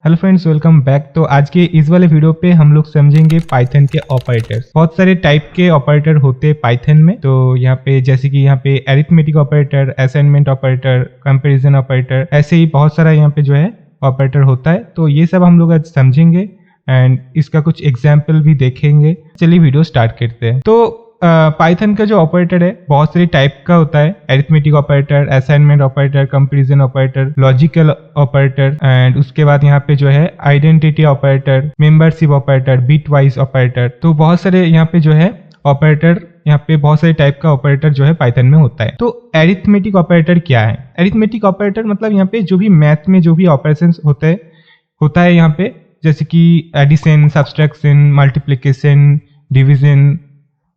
Hello friends, welcome back. तो आज के इस वाले वीडियो पे हम लोग समझेंगे पाइथन के ऑपरेटर्स। बहुत सारे टाइप के ऑपरेटर होते हैं पाइथन में। तो यहाँ पे जैसे कि यहाँ पे arithmetic operator, assignment operator, comparison operator, ऐसे ही बहुत सारा यहाँ पे जो है ऑपरेटर होता है। तो ये सब हम लोग आज समझेंगे एंड इसका कुछ एग्जाम्पल भी देखेंगे। चलिए वीडियो स्टार्ट करते हैं। तो पाइथन का जो ऑपरेटर है बहुत सारे टाइप का होता है। Arithmetic operator, assignment operator, comparison operator, logical operator and उसके बाद यहाँ पे जो है identity operator, membership operator, bit wise operator. तो बहुत सारे यहाँ पे जो है ऑपरेटर, यहाँ पे बहुत सारे टाइप का ऑपरेटर जो है पाइथन में होता है। तो अरिथमेटिक ऑपरेटर क्या है? अरिथमेटिक ऑपरेटर मतलब यहाँ पे जो भी मैथ में जो भी ऑपरेशन होता है यहाँ पे, जैसे कि addition, subtraction, multiplication, division,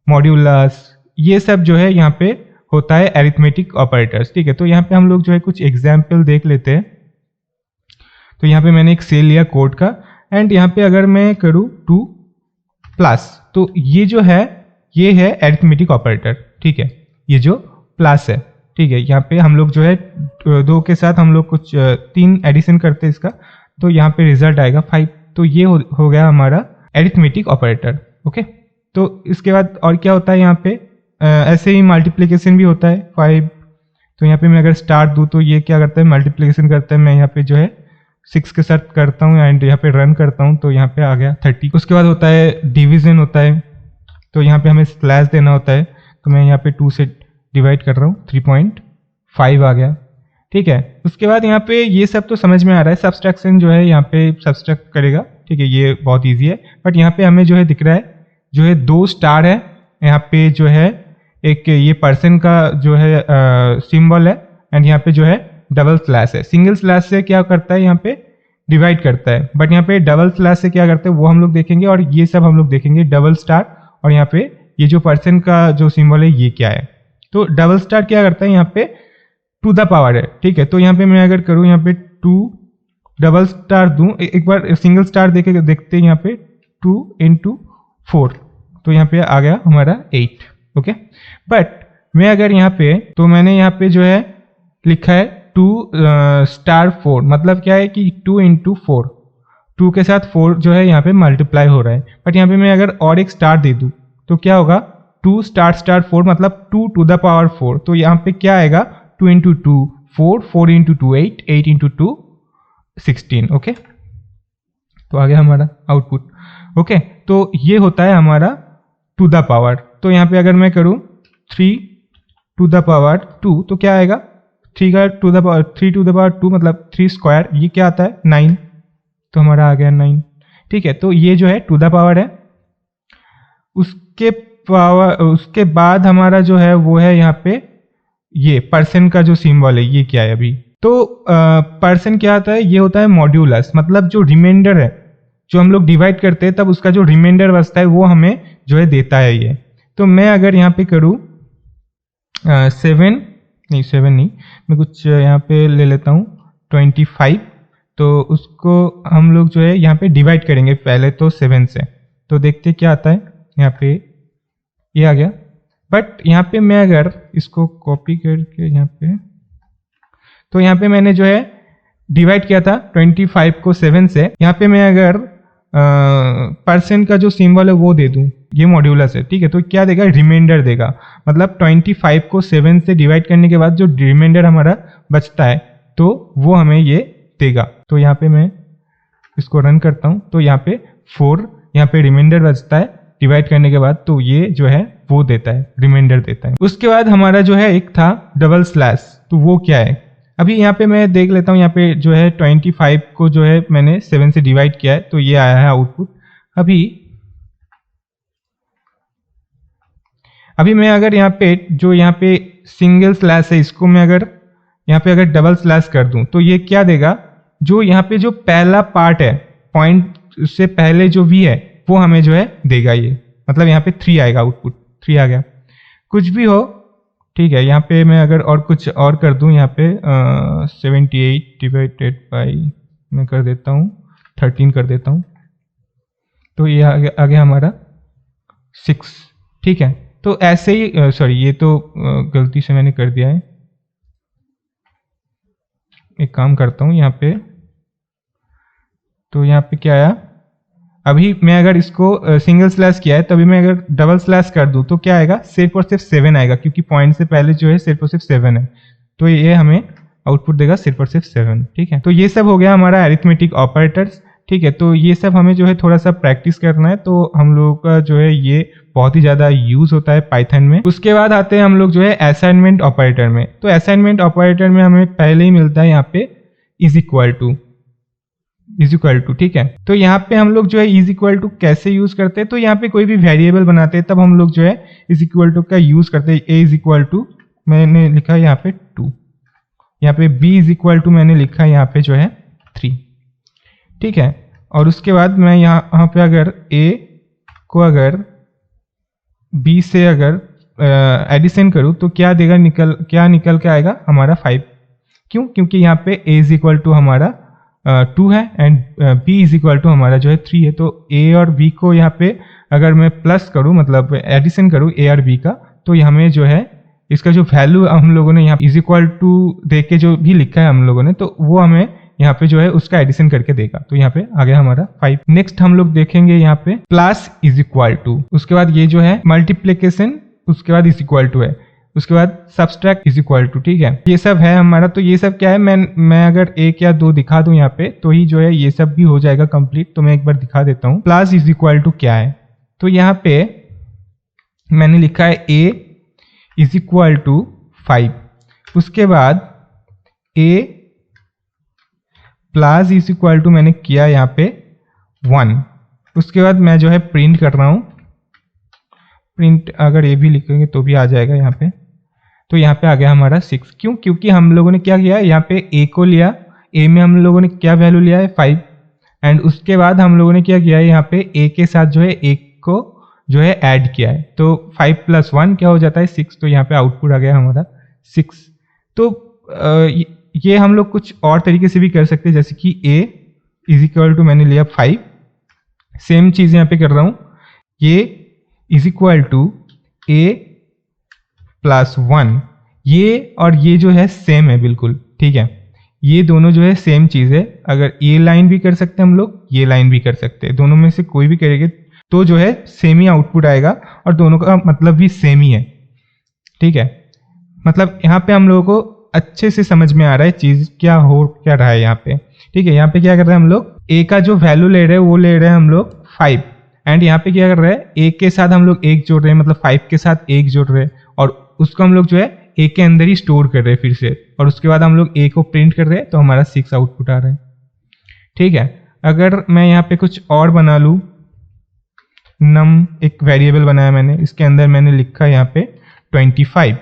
modulus, ये सब जो है यहाँ पे होता है अरिथमेटिक ऑपरेटर्स। ठीक है, तो यहाँ पे हम लोग जो है कुछ एग्जाम्पल देख लेते हैं। तो यहाँ पे मैंने एक सेल लिया कोड का एंड यहाँ पे अगर मैं करूँ 2+, तो ये जो है ये है अरिथमेटिक ऑपरेटर। ठीक है, ये जो प्लस है, ठीक है, यहाँ पे हम लोग जो है 2 के साथ हम लोग कुछ 3 एडिशन करते हैं इसका, तो यहाँ पे रिजल्ट आएगा 5। तो ये हो गया हमारा अरिथमेटिक ऑपरेटर। ओके, तो इसके बाद और क्या होता है यहाँ पे, ऐसे ही मल्टीप्लिकेशन भी होता है 5। तो यहाँ पे मैं अगर स्टार्ट दूँ तो ये क्या करता है, मल्टीप्लिकेशन करता है। मैं यहाँ पे जो है 6 के साथ करता हूँ एंड यहाँ पे रन करता हूँ तो यहाँ पे आ गया 30। उसके बाद होता है डिवीजन होता है। तो यहाँ पे हमें स्लैश देना होता है, तो मैं यहाँ पे 2 से डिवाइड कर रहा हूँ, 3.5 आ गया। ठीक है, उसके बाद यहाँ पे ये सब तो समझ में आ रहा है। सब्सट्रैक्शन जो है यहाँ पे सब्सट्रैक्ट करेगा। ठीक है, ये बहुत ईजी है। बट यहाँ पे हमें जो है दिख रहा है जो है 2 स्टार है यहाँ पे, जो है एक ये पर्सन का जो है सिंबल है एंड यहाँ पे जो है डबल स्लैश है। सिंगल स्लैश से क्या करता है, यहाँ पे डिवाइड करता है, बट यहाँ पे डबल स्लैश से क्या करते हैं वो हम लोग देखेंगे और ये सब हम लोग देखेंगे। डबल स्टार और यहाँ पे ये जो पर्सन का जो सिंबल है ये क्या है। तो डबल स्टार क्या करता है, यहाँ पे टू द पावर है। ठीक है, तो यहाँ पे मैं अगर करूँ यहाँ पे 2 डबल स्टार दूं, एक बार सिंगल स्टार देखते हैं यहाँ पे 2 × 4, तो यहाँ पे आ गया हमारा 8। ओके, बट मैं अगर यहाँ पे, तो मैंने यहाँ पे जो है लिखा है 2*4, मतलब क्या है कि 2 × 4, 2 के साथ 4 जो है यहाँ पे मल्टीप्लाई हो रहा है। बट यहाँ पे मैं अगर और एक स्टार दे दूं तो क्या होगा, 2*4 मतलब 2 to the power 4। तो यहाँ पे क्या आएगा, 2 × 2 4, 4 × 2 8, 8 × 2 16। ओके, तो आ गया हमारा आउटपुट। ओके, तो ये होता है हमारा टू द पावर। तो यहाँ पे अगर मैं करूँ 3 to the power 2, तो क्या आएगा, 3 to the power 2 मतलब 3 स्क्वायर, ये क्या आता है 9, तो हमारा आ गया 9। ठीक है, तो ये जो है टू द पावर है। उसके बाद हमारा जो है वो है यहाँ पे ये पर्सन का जो सिंबल है ये क्या है अभी। तो पर्सन क्या आता है, ये होता है मॉड्यूलस, मतलब जो रिमाइंडर है, जो हम लोग डिवाइड करते हैं तब उसका जो रिमाइंडर बचता है वो हमें जो है देता है ये। तो मैं अगर यहाँ पे करूँ 7 नहीं, मैं कुछ यहाँ पे ले लेता हूँ 25। तो उसको हम लोग जो है यहाँ पे डिवाइड करेंगे पहले तो 7 से, तो देखते क्या आता है। यहाँ पे ये आ गया, बट यहाँ पे मैं अगर इसको कॉपी करके यहाँ पे, तो यहाँ पे मैंने जो है डिवाइड किया था 25 को 7 से। यहाँ पे मैं अगर परसेंट का जो सिंबल है वो दे दूं, ये मॉड्यूलस है। ठीक है, तो क्या देगा, रिमाइंडर देगा। मतलब 25 को 7 से डिवाइड करने के बाद जो रिमाइंडर हमारा बचता है तो वो हमें ये देगा। तो यहाँ पे मैं इसको रन करता हूँ, तो यहाँ पे 4 यहाँ पे रिमाइंडर बचता है डिवाइड करने के बाद, तो ये जो है वो देता है, रिमाइंडर देता है। उसके बाद हमारा जो है एक था डबल स्लैश, तो वो क्या है अभी यहाँ पे मैं देख लेता हूँ। यहाँ पे जो है 25 को जो है मैंने 7 से डिवाइड किया है, तो ये आया है आउटपुट। अभी मैं अगर यहाँ पे जो यहाँ पे सिंगल स्लैश है इसको मैं अगर यहाँ पे अगर डबल स्लैश कर दूं तो ये क्या देगा, जो यहाँ पे जो पहला पार्ट है, पॉइंट से पहले जो भी है वो हमें जो है देगा ये, मतलब यहाँ पे 3 आएगा, आउटपुट 3 आ गया। कुछ भी हो, ठीक है, यहाँ पे मैं अगर और कुछ और कर दूं, यहाँ पे 78 डिवाइडेड बाई मैं कर देता हूँ 13 कर देता हूँ, तो ये आ गया हमारा 6। ठीक है, तो ऐसे ही सॉरी, ये तो गलती से मैंने कर दिया है। एक काम करता हूँ, यहाँ पे तो यहाँ पे क्या आया, अभी मैं अगर इसको सिंगल स्लैश किया है, तभी मैं अगर डबल स्लैश कर दूं तो क्या आएगा, सिर्फ और सिर्फ 7 आएगा, क्योंकि पॉइंट से पहले जो है सिर्फ और सिर्फ 7 है। तो ये हमें आउटपुट देगा सिर्फ और सिर्फ 7। ठीक है, तो ये सब हो गया हमारा अरिथमेटिक ऑपरेटर्स। ठीक है, तो ये सब हमें जो है थोड़ा सा प्रैक्टिस करना है, तो हम लोगों का जो है ये बहुत ही ज़्यादा यूज होता है पाइथन में। उसके बाद आते हैं हम लोग जो है असाइनमेंट ऑपरेटर में। तो असाइनमेंट ऑपरेटर में हमें पहले ही मिलता है यहाँ पे इज इक्वल टू। ठीक है, तो यहाँ पे हम लोग जो है इज इक्वल टू कैसे यूज करते हैं, तो यहाँ पे कोई भी वेरिएबल बनाते हैं तब हम लोग जो है इज इक्वल टू का यूज करते हैं। ए इज इक्वल टू मैंने लिखा यहाँ पे 2, यहाँ पे बी इज इक्वल टू मैंने लिखा यहाँ पे जो है 3। ठीक है, और उसके बाद मैं यहाँ पे अगर ए को अगर बी से अगर एडिशन करूँ तो क्या देगा, क्या निकल के आएगा हमारा 5। क्यों, क्योंकि यहाँ पे ए इज इक्वल टू हमारा 2 है and B is equal to हमारा जो है 3 है। तो ए और बी को यहाँ पे अगर मैं प्लस करूँ, मतलब एडिशन करूँ ए और बी का, तो हमें जो है इसका जो वैल्यू हम लोगों ने यहाँ इज इक्वल टू दे के जो भी लिखा है हम लोगों ने, तो वो हमें यहाँ पे जो है उसका एडिशन करके देगा। तो यहाँ पे आ गया हमारा 5। नेक्स्ट हम लोग देखेंगे यहाँ पे प्लस इज इक्वल टू, उसके बाद ये जो है मल्टीप्लीकेशन, उसके बाद इज इक्वल टू है, उसके बाद सब्सट्रैक्ट इज इक्वल टू। ठीक है, ये सब है हमारा। तो ये सब क्या है, मैं अगर 1 या 2 दिखा दूं यहाँ पे तो ही जो है ये सब भी हो जाएगा कंप्लीट। तो मैं एक बार दिखा देता हूँ प्लस इज इक्वल टू क्या है। तो यहाँ पे मैंने लिखा है a इज इक्वल टू 5, उसके बाद a plus is equal to मैंने किया यहाँ पे 1, उसके बाद मैं जो है प्रिंट कर रहा हूँ। प्रिंट अगर ए भी लिखेंगे तो भी आ जाएगा यहाँ पे। तो यहाँ पे आ गया हमारा 6। क्यों, क्योंकि हम लोगों ने क्या किया, यहाँ पे ए को लिया, ए में हम लोगों ने क्या वैल्यू लिया है 5, एंड उसके बाद हम लोगों ने क्या किया है, यहाँ पे ए के साथ जो है 1 को जो है ऐड किया है। तो 5 + 1 क्या हो जाता है 6। तो यहाँ पे आउटपुट आ गया हमारा 6। तो ये हम लोग कुछ और तरीके से भी कर सकते हैं, जैसे कि ए इज इक्वल टू मैंने लिया 5, सेम चीज यहाँ पे कर रहा हूँ, ये is equal to A plus 1, ये और ये जो है सेम है बिल्कुल। ठीक है, ये दोनों जो है सेम चीज है। अगर ये लाइन भी कर सकते हैं हम लोग, ये लाइन भी कर सकते हैं, दोनों में से कोई भी करेंगे तो जो है सेम ही आउटपुट आएगा और दोनों का मतलब भी सेम ही है। ठीक है, मतलब यहाँ पे हम लोगों को अच्छे से समझ में आ रहा है चीज क्या हो क्या रहा है यहाँ पे। ठीक है, यहाँ पे क्या कर रहे हैं हम लोग, ए का जो वैल्यू ले रहे हैं वो ले रहे हैं हम लोग 5, एंड यहाँ पे क्या कर रहे हैं, एक के साथ हम लोग 1 जोड़ रहे हैं, मतलब 5 के साथ 1 जोड़ रहे हैं, और उसको हम लोग जो है ए के अंदर ही स्टोर कर रहे हैं फिर से, और उसके बाद हम लोग ए को प्रिंट कर रहे हैं, तो हमारा 6 आउटपुट आ रहा है। ठीक है, अगर मैं यहाँ पे कुछ और बना लूँ, नम एक वेरिएबल बनाया मैंने, इसके अंदर मैंने लिखा यहाँ पे 25,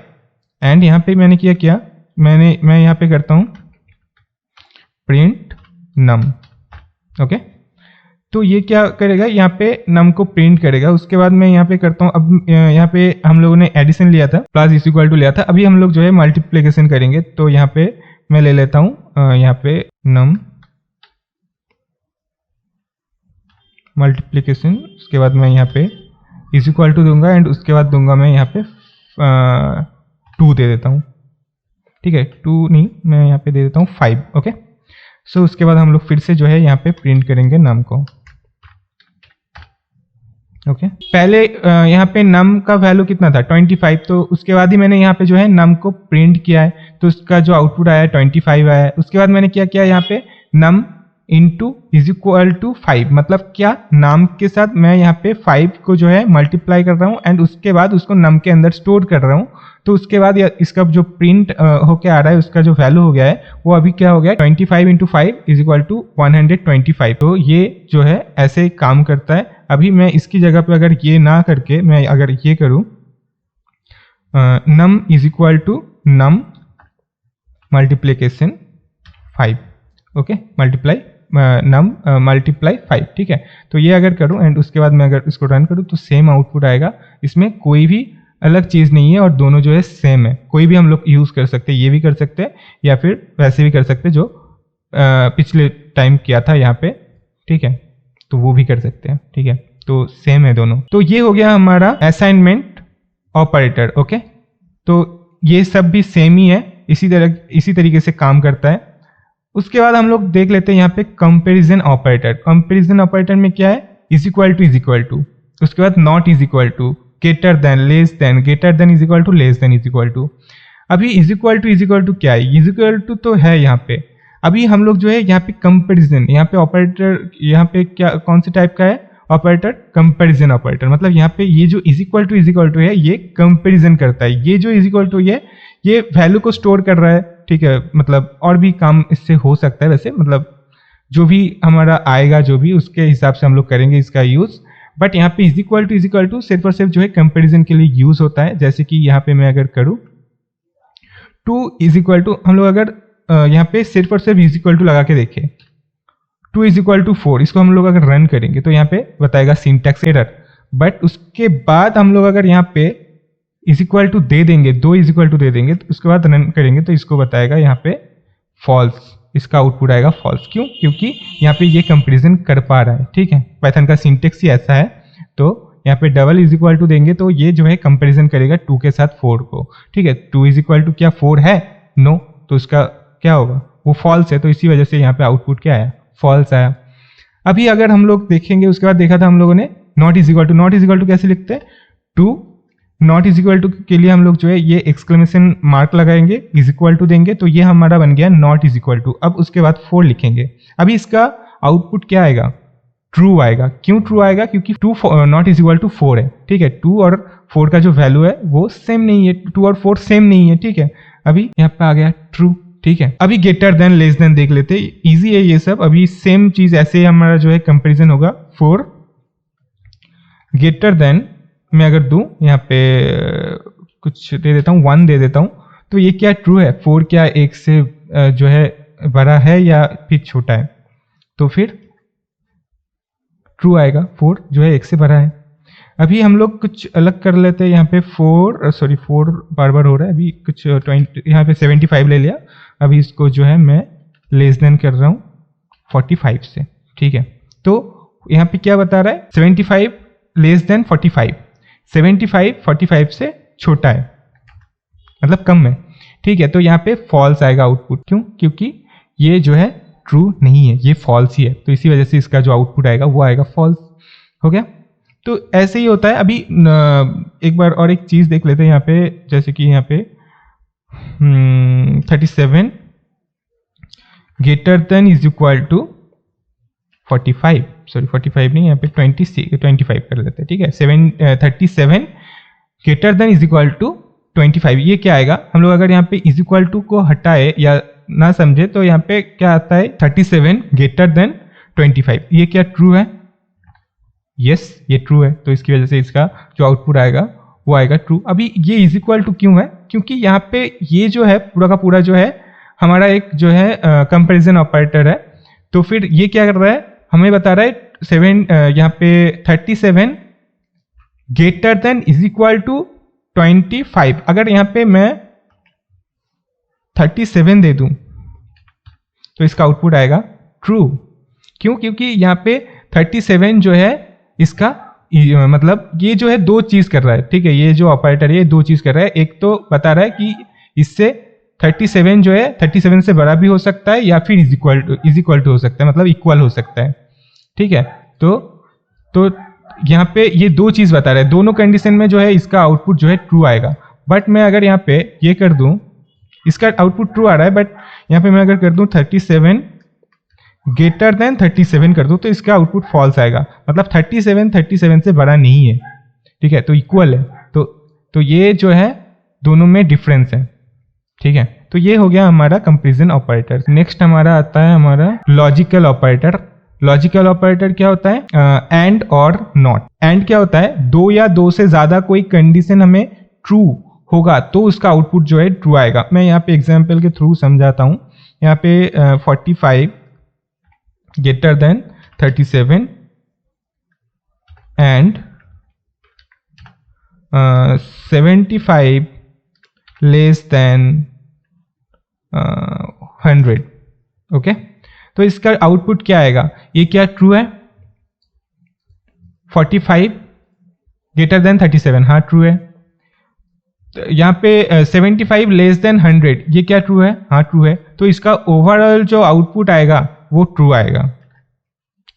एंड यहाँ पे मैंने क्या मैं यहाँ पे करता हूँ प्रिंट नम। ओके, तो ये क्या करेगा, यहाँ पे नम को प्रिंट करेगा। उसके बाद मैं यहाँ पे करता हूँ, अब यहाँ पे हम लोगों ने एडिशन लिया था, प्लस इज इक्वल टू लिया था, अभी हम लोग जो है मल्टीप्लिकेशन करेंगे। तो यहाँ पे मैं ले लेता हूँ यहाँ पे नम मल्टीप्लिकेशन, उसके बाद मैं यहाँ पे इज इक्वल टू दूंगा, एंड उसके बाद दूंगा मैं यहाँ पे 2 दे देता हूँ। ठीक है, 2 नहीं, मैं यहाँ पे दे देता हूँ 5। ओके, सो उसके बाद हम लोग फिर से जो है यहाँ पे प्रिंट करेंगे नम को। ओके, पहले यहाँ पे नम का वैल्यू कितना था 25, तो उसके बाद ही मैंने यहाँ पे जो है नम को प्रिंट किया है, तो उसका जो आउटपुट आया 25 आया है। उसके बाद मैंने क्या किया, यहाँ पे नम इंटू इज इक्वल टू 5, मतलब क्या, नाम के साथ मैं यहाँ पे 5 को जो है मल्टीप्लाई कर रहा हूँ, एंड उसके बाद उसको नम के अंदर स्टोर कर रहा हूँ। तो उसके बाद इसका जो प्रिंट होके आ रहा है, उसका जो वैल्यू हो गया है वो अभी क्या हो गया, 25 × 5 इज इक्वल टू 125। तो ये जो है ऐसे काम करता है। अभी मैं इसकी जगह पे अगर ये ना करके मैं अगर ये करूँ, num is equal to num multiplication 5, okay, multiply num multiply 5। ठीक है, तो ये अगर करूं एंड उसके बाद मैं अगर इसको रन करूं तो सेम आउटपुट आएगा, इसमें कोई भी अलग चीज़ नहीं है और दोनों जो है सेम है। कोई भी हम लोग यूज़ कर सकते हैं, ये भी कर सकते हैं या फिर वैसे भी कर सकते हैं जो पिछले टाइम किया था यहाँ पे। ठीक है, तो वो भी कर सकते हैं। ठीक है, तो सेम है दोनों। तो ये हो गया हमारा असाइनमेंट ऑपरेटर। ओके, तो ये सब भी सेम ही है, इसी तरीके से काम करता है। उसके बाद हम लोग देख लेते हैं यहाँ पे कंपैरिजन ऑपरेटर। कंपैरिजन ऑपरेटर में क्या है, इज इक्वल टू, उसके बाद not is equal to, greater than, less than, greater than is equal to, less than is equal to. अभी इज इक्वल टू क्या है, इज इक्वल टू तो है यहाँ पे। अभी हम लोग जो है यहाँ पे कंपैरिजन, यहाँ पे ऑपरेटर, यहाँ पे क्या कौन से टाइप का है ऑपरेटर, कंपैरिजन ऑपरेटर। मतलब यहाँ पे ये जो इज इक्वल टू है ये कंपैरिजन करता है। ये जो इज इक्वल टू ये वैल्यू को स्टोर कर रहा है, ठीक है। मतलब और भी काम इससे हो सकता है वैसे, मतलब जो भी हमारा आएगा जो भी उसके हिसाब से हम लोग करेंगे इसका यूज। बट यहाँ पे इज इक्वल टू सिर्फ और सिर्फ जो है कंपैरिजन के लिए यूज होता है। जैसे कि यहाँ पे मैं अगर करूँ टू इज इक्वल टू, हम लोग अगर यहाँ पे सिर्फ और सिर्फ इज इक्वल टू लगा के देखें, 2 इज इक्वल टू 4, इसको हम लोग अगर रन करेंगे तो यहाँ पे बताएगा सिंटैक्स एरर। बट उसके बाद हम लोग अगर यहाँ पे इज इक्वल टू दे देंगे, 2 इज इक्वल टू दे देंगे, तो उसके बाद रन करेंगे तो इसको बताएगा यहाँ पे फॉल्स, इसका आउटपुट आएगा फॉल्स। क्यों, क्योंकि यहाँ पे ये कंपेरिजन कर पा रहा है, ठीक है। पाइथन का सिंटेक्स ही ऐसा है। तो यहाँ पे डबल इज इक्वल टू देंगे तो ये जो है कंपेरिजन करेगा 2 के साथ 4 को, ठीक है। 2 इज इक्वल टू क्या 4 है, नो, तो इसका क्या होगा, वो फॉल्स है। तो इसी वजह से यहाँ पे आउटपुट क्या आया, फॉल्स आया। अभी अगर हम लोग देखेंगे, उसके बाद देखा था हम लोगों ने नॉट इज इक्वल टू कैसे लिखते हैं, 2 नॉट इज इक्वल टू के लिए हम लोग जो है ये एक्सक्लेमेशन मार्क लगाएंगे, इज इक्वल टू देंगे तो ये हमारा बन गया नॉट इज इक्वल टू। अब उसके बाद 4 लिखेंगे। अभी इसका आउटपुट क्या आएगा, ट्रू आएगा। क्यों ट्रू आएगा, क्योंकि 2 नॉट इज इक्वल टू 4 है, ठीक है। 2 और 4 का जो वैल्यू है वो सेम नहीं है, 2 और 4 सेम नहीं है, ठीक है। अभी यहाँ पे आ गया ट्रू, ठीक है। अभी ग्रेटर देन, लेस देन देख लेते, इजी है ये सब। अभी सेम चीज ऐसे हमारा जो है कंपैरिजन होगा। 4 ग्रेटर देन मैं अगर दूं, यहाँ पे कुछ दे देता हूँ, 1 दे देता हूँ, तो ये क्या ट्रू है, 4 क्या 1 से जो है बड़ा है या फिर छोटा है, तो फिर ट्रू आएगा, 4 जो है 1 से बड़ा है। अभी हम लोग कुछ अलग कर लेते हैं। यहाँ पे 4 बार बार हो रहा है। अभी कुछ 20, यहाँ पे 75 ले लिया। अभी इसको जो है मैं लेस देन कर रहा हूँ 45 से, ठीक है। तो यहाँ पे क्या बता रहा है, 75 लेस देन 45, 75 45 से छोटा है, मतलब कम है, ठीक है। तो यहाँ पे फॉल्स आएगा आउटपुट। क्यों, क्योंकि ये जो है ट्रू नहीं है, ये फॉल्स ही है। तो इसी वजह से इसका जो आउटपुट आएगा वो आएगा फॉल्स, हो गया। तो ऐसे ही होता है। अभी एक बार और एक चीज देख लेते हैं यहाँ पे, जैसे कि यहाँ पे 37 greater than is equal to 45, sorry 45 नहीं, यहाँ पे 25 कर लेते हैं, ठीक है। 37 greater than is equal to 25, ये क्या आएगा, हम लोग अगर यहाँ पे इज इक्वल टू को हटाए या ना समझे तो यहाँ पे क्या आता है, 37 ग्रेटर देन 25, ये क्या ट्रू है, यस ये ट्रू है। तो इसकी वजह से इसका जो आउटपुट आएगा वो आएगा ट्रू। अभी ये इज इक्वल टू क्यों है, क्योंकि यहाँ पे ये जो है पूरा का पूरा जो है हमारा एक जो है कंपैरिजन ऑपरेटर है। तो फिर ये क्या कर रहा है, हमें बता रहा है यहाँ पे 37 greater than is equal to 25। अगर यहाँ पे मैं 37 दे दूं तो इसका आउटपुट आएगा ट्रू। क्यों, क्योंकि यहाँ पे 37 जो है इसका मतलब ये जो है 2 चीज कर रहा है, ठीक है। ये जो ऑपरेटर है ये 2 चीज कर रहा है। एक तो बता रहा है कि इससे 37 जो है 37 से बड़ा भी हो सकता है या फिर इज इक्वल टू हो सकता है, मतलब इक्वल हो सकता है, ठीक है। तो यहाँ पे ये 2 चीज बता रहा है, दोनों कंडीशन में जो है इसका आउटपुट जो है ट्रू आएगा। बट मैं अगर यहाँ पे ये कर दूं, इसका आउटपुट ट्रू आ रहा है, बट यहाँ पे मैं अगर कर दूं 37 ग्रेटर देन 37 कर दूं तो इसका आउटपुट फॉल्स आएगा, मतलब 37 से बड़ा नहीं है, ठीक है। तो इक्वल है, तो ये जो है दोनों में डिफरेंस है, ठीक है। तो ये हो गया हमारा कंपैरिजन ऑपरेटर। नेक्स्ट हमारा आता है हमारा लॉजिकल ऑपरेटर। लॉजिकल ऑपरेटर क्या होता है, एंड और नॉट। एंड क्या होता है, 2 या 2 से ज्यादा कोई कंडीशन हमें ट्रू होगा तो उसका आउटपुट जो है ट्रू आएगा। मैं यहाँ पे एग्जांपल के थ्रू समझाता हूँ। यहाँ पे 45 greater than 37 and 75 less than 100, okay. तो इसका आउटपुट क्या आएगा, ये क्या ट्रू है, 45 ग्रेटर देन 37, हाँ ट्रू है। तो यहाँ पे 75 लेस देन 100, ये क्या ट्रू है? हाँ ट्रू है। तो इसका ओवरऑल जो आउटपुट आएगा वो ट्रू आएगा।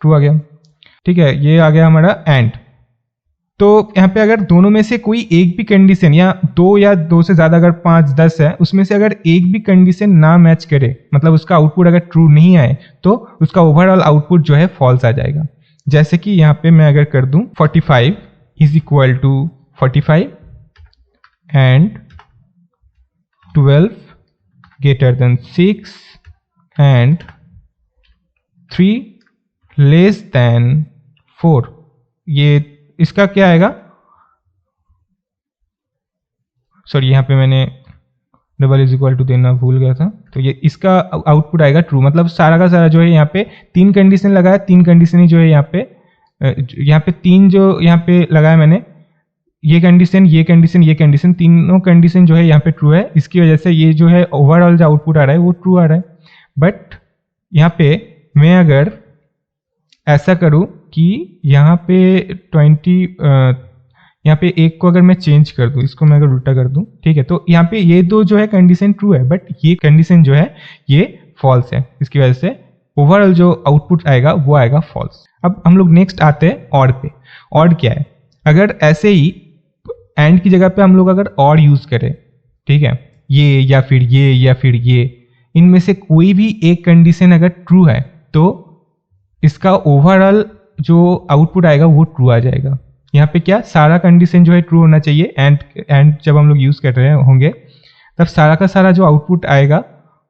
ट्रू आ गया, ठीक है। ये आ गया हमारा एंड। तो यहाँ पे अगर दोनों में से कोई एक भी कंडीशन या दो से ज्यादा, अगर 5 10 है, उसमें से अगर एक भी कंडीशन ना मैच करे, मतलब उसका आउटपुट अगर ट्रू नहीं आए, तो उसका ओवरऑल आउटपुट जो है फॉल्स आ जाएगा। जैसे कि यहाँ पे मैं अगर कर दूं 45 is equal to 45 and 12 greater than 6 and 3 less than 4, ये इसका क्या आएगा? सॉरी, यहाँ पे मैंने डबल इज इक्वल टू देना भूल गया था। तो ये इसका आउटपुट आएगा ट्रू। मतलब सारा का सारा जो है यहाँ पे 3 कंडीशन लगाया, 3 कंडीशन ही जो है यहाँ पे 3 जो यहाँ पे लगाया मैंने, ये कंडीशन, ये कंडीशन, ये कंडीशन, तीनों कंडीशन जो है यहाँ पे ट्रू है। इसकी वजह से ये जो है ओवरऑल जो आउटपुट आ रहा है वो ट्रू आ रहा है। बट यहाँ पे मैं अगर ऐसा करूँ कि यहाँ पे 20 यहाँ पे एक को अगर मैं चेंज कर दूँ, इसको मैं अगर उल्टा कर दूँ, ठीक है, तो यहाँ पे ये दो जो है कंडीशन ट्रू है, बट ये कंडीशन जो है ये फॉल्स है। इसकी वजह से ओवरऑल जो आउटपुट आएगा वो आएगा फॉल्स। अब हम लोग नेक्स्ट आते हैं ऑड पे। ऑड क्या है? अगर ऐसे ही एंड की जगह पे हम लोग अगर ऑड यूज करें, ठीक है, ये या फिर ये, इनमें से कोई भी एक कंडीशन अगर ट्रू है तो इसका ओवरऑल जो आउटपुट आएगा वो ट्रू आ जाएगा। यहाँ पे क्या, सारा कंडीशन जो है ट्रू होना चाहिए। एंड जब हम लोग यूज कर रहे होंगे तब सारा का सारा जो आउटपुट आएगा,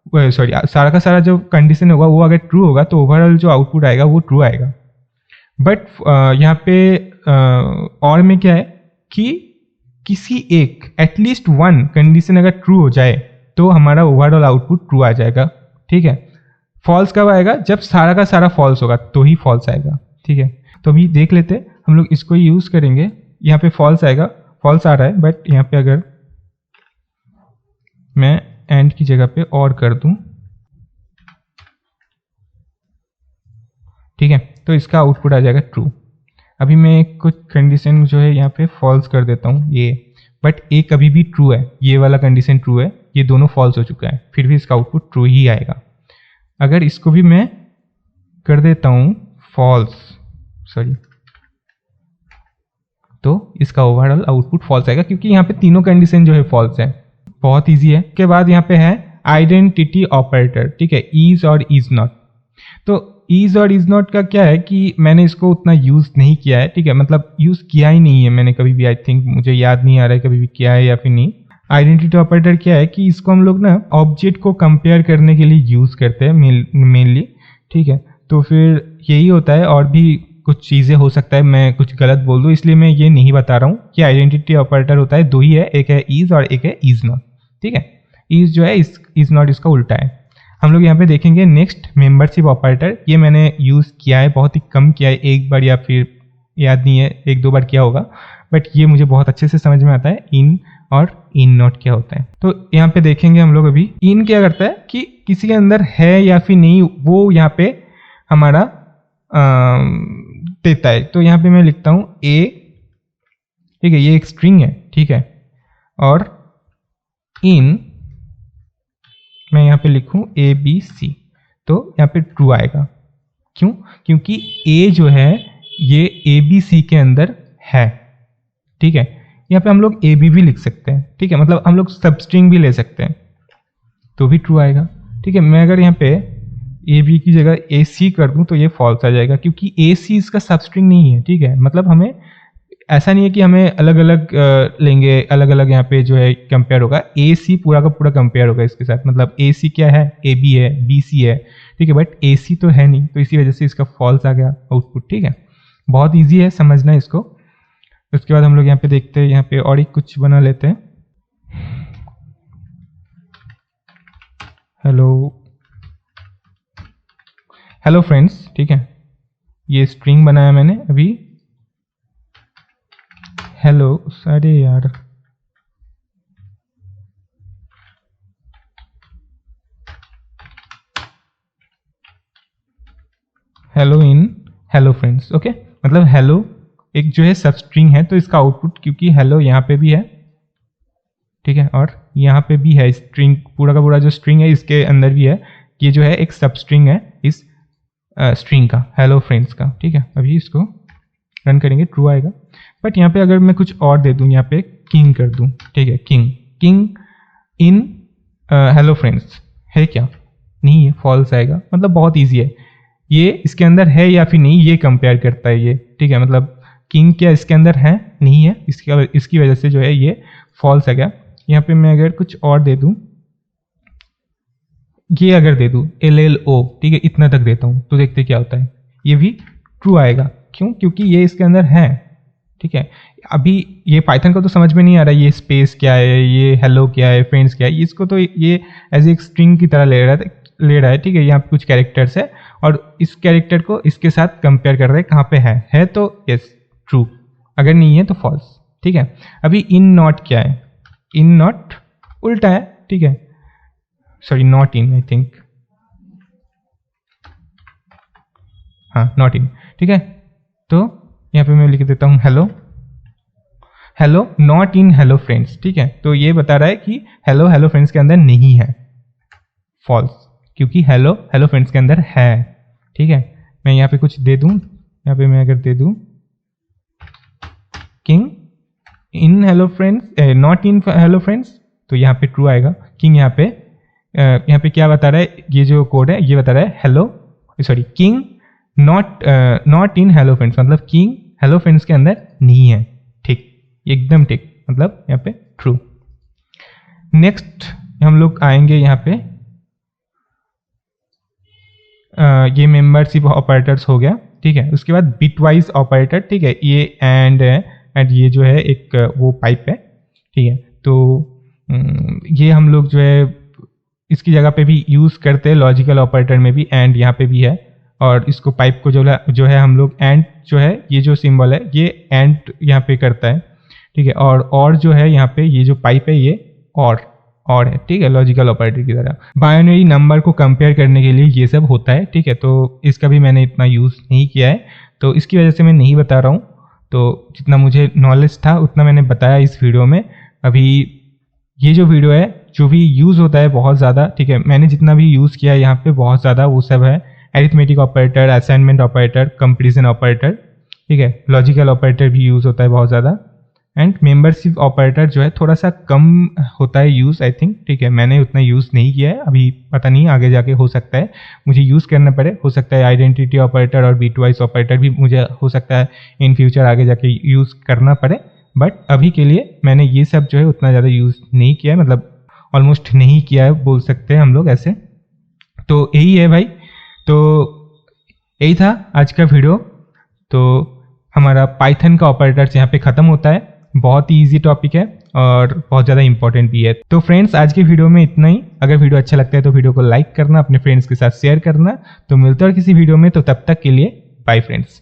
सॉरी, सारा का सारा जो कंडीशन होगा वो अगर ट्रू होगा तो ओवरऑल जो आउटपुट आएगा वो ट्रू आएगा। बट यहाँ पे और में क्या है कि किसी एक एटलीस्ट वन कंडीशन अगर ट्रू हो जाए तो हमारा ओवरऑल आउटपुट ट्रू आ जाएगा, ठीक है। फॉल्स कब आएगा? जब सारा का सारा फॉल्स होगा तो ही फॉल्स आएगा, ठीक है। तो अभी देख लेते हैं, हम लोग इसको यूज करेंगे। यहाँ पे फॉल्स आएगा, फॉल्स आ रहा है, बट यहाँ पे अगर मैं एंड की जगह पे और कर दूं, ठीक है, तो इसका आउटपुट आ जाएगा ट्रू। अभी मैं कुछ कंडीशन जो है यहाँ पे फॉल्स कर देता हूँ ये, बट एक अभी भी ट्रू है, ये वाला कंडीशन ट्रू है, ये दोनों फॉल्स हो चुका है, फिर भी इसका आउटपुट ट्रू ही आएगा। अगर इसको भी मैं कर देता हूँ फॉल्स, सॉरी, तो इसका ओवरऑल आउटपुट फॉल्स आएगा, क्योंकि यहाँ पे तीनों कंडीशन जो है फॉल्स है। बहुत इजी है। के बाद यहाँ पे है आइडेंटिटी ऑपरेटर, ठीक है, इज और इज नॉट। तो इज और इज नॉट का क्या है कि मैंने इसको उतना यूज नहीं किया है, ठीक है, मतलब यूज किया ही नहीं है मैंने कभी भी। आई थिंक मुझे याद नहीं आ रहा है कभी भी किया है या फिर नहीं। आइडेंटिटी ऑपरेटर क्या है कि इसको हम लोग ना ऑब्जेक्ट को कंपेयर करने के लिए यूज करते हैं मेनली, ठीक है। तो फिर यही होता है, और भी कुछ चीज़ें हो सकता है मैं कुछ गलत बोल दूँ, इसलिए मैं ये नहीं बता रहा हूँ कि आइडेंटिटी ऑपरेटर होता है, दो ही है, एक है इज और एक है इज नॉट, ठीक है। इज जो है इज नॉट इसका उल्टा है। हम लोग यहाँ पे देखेंगे नेक्स्ट मेंबरशिप ऑपरेटर। ये मैंने यूज़ किया है, बहुत ही कम किया है, एक बार या फिर याद नहीं है, 1-2 बार किया होगा, बट ये मुझे बहुत अच्छे से समझ में आता है इन और इन नॉट क्या होता है। तो यहाँ पे देखेंगे हम लोग अभी इन क्या करता है कि किसी के अंदर है या फिर नहीं वो यहाँ पे हमारा देता है। तो यहाँ पे मैं लिखता हूँ ए, ठीक है, ये एक स्ट्रिंग है, ठीक है, और इन मैं यहाँ पे लिखूँ ए बी सी, तो यहाँ पे ट्रू आएगा। क्यों? क्योंकि ए जो है ये ए बी सी के अंदर है, ठीक है। यहाँ पे हम लोग ए बी भी लिख सकते हैं, ठीक है, मतलब हम लोग सब स्ट्रिंग भी ले सकते हैं तो भी ट्रू आएगा, ठीक है। मैं अगर यहाँ पे ए बी की जगह ए सी कर दूं तो ये फॉल्स आ जाएगा, क्योंकि ए सी इसका सब स्ट्रिंग नहीं है, ठीक है। मतलब हमें ऐसा नहीं है कि हमें अलग अलग लेंगे, अलग अलग यहाँ पे जो है कंपेयर होगा, ए सी पूरा का पूरा कंपेयर होगा इसके साथ। मतलब ए सी क्या है, ए बी है, बी सी है, ठीक है, बट ए सी तो है नहीं, तो इसी वजह से इसका फॉल्स आ गया आउटपुट, ठीक है। बहुत ईजी है समझना इसको। उसके बाद हम लोग यहाँ पे देखते हैं, यहाँ पे और एक कुछ बना लेते हैं। हेलो फ्रेंड्स, ठीक है, ये स्ट्रिंग बनाया मैंने अभी, हेलो, अरे यार, hello in hello friends, okay, मतलब हेलो एक जो है सब स्ट्रिंग है, तो इसका आउटपुट, क्योंकि हेलो यहाँ पे भी है ठीक है। और यहाँ पे भी है स्ट्रिंग, पूरा का पूरा जो स्ट्रिंग है इसके अंदर भी है, ये जो है एक सब स्ट्रिंग है इस स्ट्रिंग का, हेलो फ्रेंड्स का, ठीक है। अभी इसको रन करेंगे, ट्रू आएगा। बट यहाँ पे अगर मैं कुछ और दे दूँ, यहाँ पे किंग कर दूँ, ठीक है, किंग इन हेलो फ्रेंड्स है क्या? नहीं है, फॉल्स आएगा। मतलब बहुत ईजी है ये, इसके अंदर है या फिर नहीं ये कंपेयर करता है ये, ठीक है। मतलब किंग क्या इसके अंदर है? नहीं है, इसकी वजह से जो है ये फॉल्स है क्या। यहाँ पे मैं अगर कुछ और दे दूँ, ये अगर दे दूँ LLO, ठीक है, इतना तक देता हूँ तो देखते क्या होता है, ये भी ट्रू आएगा। क्यों? क्योंकि ये इसके अंदर है, ठीक है। अभी ये पाइथन को तो समझ में नहीं आ रहा ये स्पेस क्या है, ये हेलो क्या है, फ्रेंड्स क्या है, इसको तो ये एज एक स्ट्रिंग की तरह ले रहा है, ठीक है। यहाँ पे कुछ कैरेक्टर्स है और इस कैरेक्टर को इसके साथ कंपेयर कर रहे हैं, कहाँ पे है तो यस ट्रू, अगर नहीं है तो फॉल्स, ठीक है। अभी इन नॉट क्या है? इन नॉट उल्टा है, ठीक है, sorry not in, I think, हाँ नॉट इन, ठीक है। तो यहाँ पे मैं लिख देता हूँ hello not in hello friends, ठीक है। तो ये बता रहा है कि हेलो फ्रेंड्स के अंदर नहीं है, फॉल्स, क्योंकि हेलो फ्रेंड्स के अंदर है, ठीक है। मैं यहाँ पे कुछ दे दूँ, यहाँ पे मैं अगर दे दूँ king in hello friends, not in hello friends, तो यहाँ पे ट्रू आएगा। किंग यहाँ पे क्या बता रहा है, ये जो कोड है ये बता रहा है king not in hello friends, मतलब किंग हेलो फ्रेंड्स के अंदर नहीं है, ठीक, एकदम ठीक, मतलब यहाँ पे ट्रू। नेक्स्ट हम लोग आएंगे यहाँ पे, ये मेंबरशिप ऑपरेटर्स हो गया, ठीक है। उसके बाद बिटवाइज ऑपरेटर, ठीक है, ये एंड ये जो है एक वो पाइप है, ठीक है। तो ये हम लोग जो है इसकी जगह पे भी यूज़ करते हैं, लॉजिकल ऑपरेटर में भी एंड यहाँ पे भी है। और इसको पाइप को जो है हम लोग एंड जो है ये जो सिंबल है ये एंड यहाँ पे करता है, ठीक है। और जो है यहाँ पे ये जो पाइप है ये और है, ठीक है, लॉजिकल ऑपरेटर की तरह। बाइनरी नंबर को कंपेयर करने के लिए ये सब होता है, ठीक है। तो इसका भी मैंने इतना यूज़ नहीं किया है, तो इसकी वजह से मैं नहीं बता रहा हूँ। तो जितना मुझे नॉलेज था उतना मैंने बताया इस वीडियो में। अभी ये जो वीडियो है जो भी यूज़ होता है बहुत ज़्यादा, ठीक है, मैंने जितना भी यूज़ किया है यहाँ पे बहुत ज़्यादा वो सब है arithmetic operator, assignment operator, comparison operator, ठीक है, लॉजिकल ऑपरेटर भी यूज़ होता है बहुत ज़्यादा, एंड मेंबरशिप ऑपरेटर जो है थोड़ा सा कम होता है यूज़, आई थिंक, ठीक है। मैंने उतना यूज़ नहीं किया है, अभी पता नहीं आगे जाके हो सकता है मुझे यूज़ करना पड़े, हो सकता है आइडेंटिटी ऑपरेटर और बिटवाइज ऑपरेटर भी मुझे हो सकता है इन फ्यूचर आगे जाके यूज़ करना पड़े। बट अभी के लिए मैंने ये सब जो है उतना ज़्यादा यूज़ नहीं किया है, मतलब ऑलमोस्ट नहीं किया है बोल सकते हैं हम लोग ऐसे। तो यही है भाई, तो यही था आज का वीडियो। तो हमारा पाइथन का ऑपरेटर्स यहाँ पे ख़त्म होता है। बहुत ही ईजी टॉपिक है और बहुत ज़्यादा इंपॉर्टेंट भी है। तो फ्रेंड्स आज के वीडियो में इतना ही। अगर वीडियो अच्छा लगता है तो वीडियो को लाइक करना, अपने फ्रेंड्स के साथ शेयर करना। तो मिलते हैं और किसी वीडियो में, तो तब तक के लिए बाय फ्रेंड्स।